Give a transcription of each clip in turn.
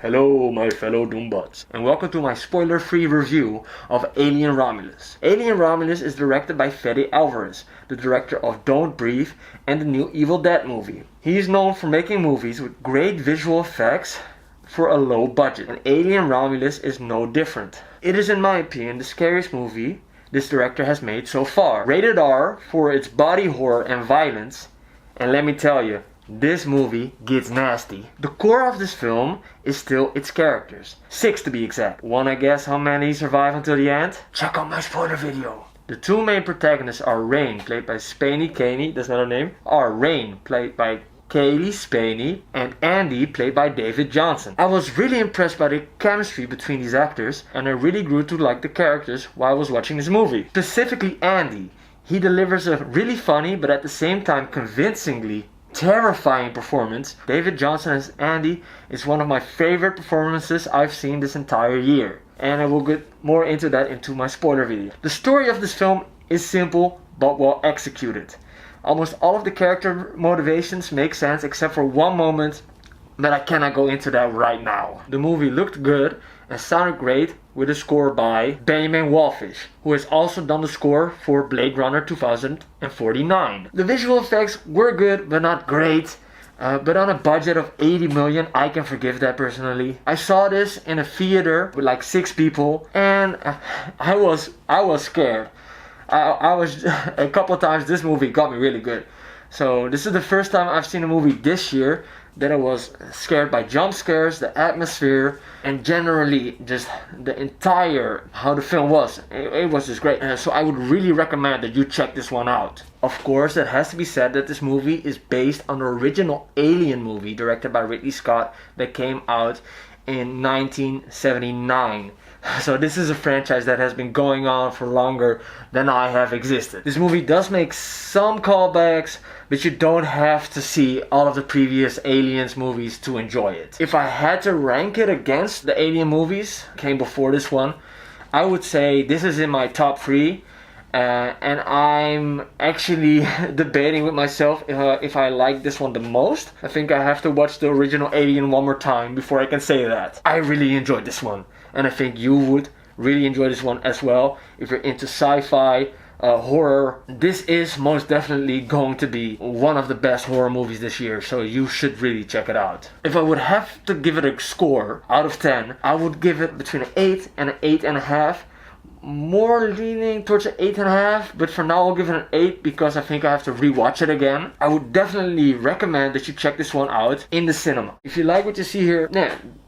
Hello my fellow Doombots, and welcome to my spoiler-free review of Alien Romulus. Alien Romulus is directed by Fede Alvarez, the director of Don't Breathe and the new Evil Dead movie. He is known for making movies with great visual effects for a low budget, and Alien Romulus is no different. It is, in my opinion, the scariest movie this director has made so far. Rated R for its body horror and violence, and let me tell you, this movie gets nasty. The core of this film is still its characters. 6 to be exact. Wanna guess how many survive until the end? Check out my spoiler video. The two main protagonists are Rain, played by Spaney Caney, that's not her name. Rain, played by Kaylee Spaney, and Andy, played by David Johnson. I was really impressed by the chemistry between these actors, and I really grew to like the characters while I was watching this movie. Specifically Andy. He delivers a really funny, but at the same time convincingly terrifying performance. David Johnson as Andy is one of my favorite performances I've seen this entire year, and I will get more into that into my spoiler video. The story of this film is simple but well executed. Almost all of the character motivations make sense except for one moment, but I cannot go into that right now. The movie looked good and sounded great with a score by Benjamin Wallfisch, who has also done the score for Blade Runner 2049. The visual effects were good but not great, but on a budget of 80 million, I can forgive that personally. I saw this in a theater with like 6 people, and I was scared. I was a couple of times. This movie got me really good. So this is the first time I've seen a movie this year that I was scared by jump scares, the atmosphere, and generally just the entire how the film was. It was just great. So I would really recommend that you check this one out. Of course, it has to be said that this movie is based on the original Alien movie directed by Ridley Scott that came out in 1979. So this is a franchise that has been going on for longer than I have existed. This movie does make some callbacks, but you don't have to see all of the previous Aliens movies to enjoy it. If I had to rank it against the Alien movies came before this one, I would say this is in my top 3. And I'm actually debating with myself if I like this one the most. I think I have to watch the original Alien one more time before I can say that. I really enjoyed this one, and I think you would really enjoy this one as well. If you're into sci-fi, horror, this is most definitely going to be one of the best horror movies this year, so you should really check it out. If I would have to give it a score out of 10, I would give it between an 8 and an 8.5. More leaning towards an 8.5, but for now I'll give it an 8 because I think I have to rewatch it again. I would definitely recommend that you check this one out in the cinema. If you like what you see here,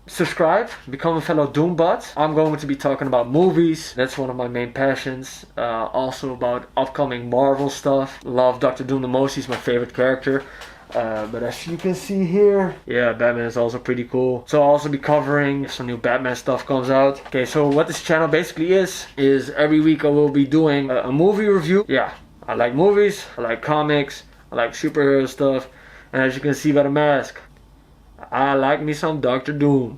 subscribe, become a fellow Doombot. I'm going to be talking about movies. That's one of my main passions. Also about upcoming Marvel stuff. Love Dr. Doom the most. He's my favorite character. But as you can see here, yeah, Batman is also pretty cool. So I'll also be covering if some new Batman stuff comes out. Okay, so what this channel basically is every week I will be doing a movie review. Yeah, I like movies, I like comics, I like superhero stuff. And as you can see by the mask, I like me some Dr. Doom.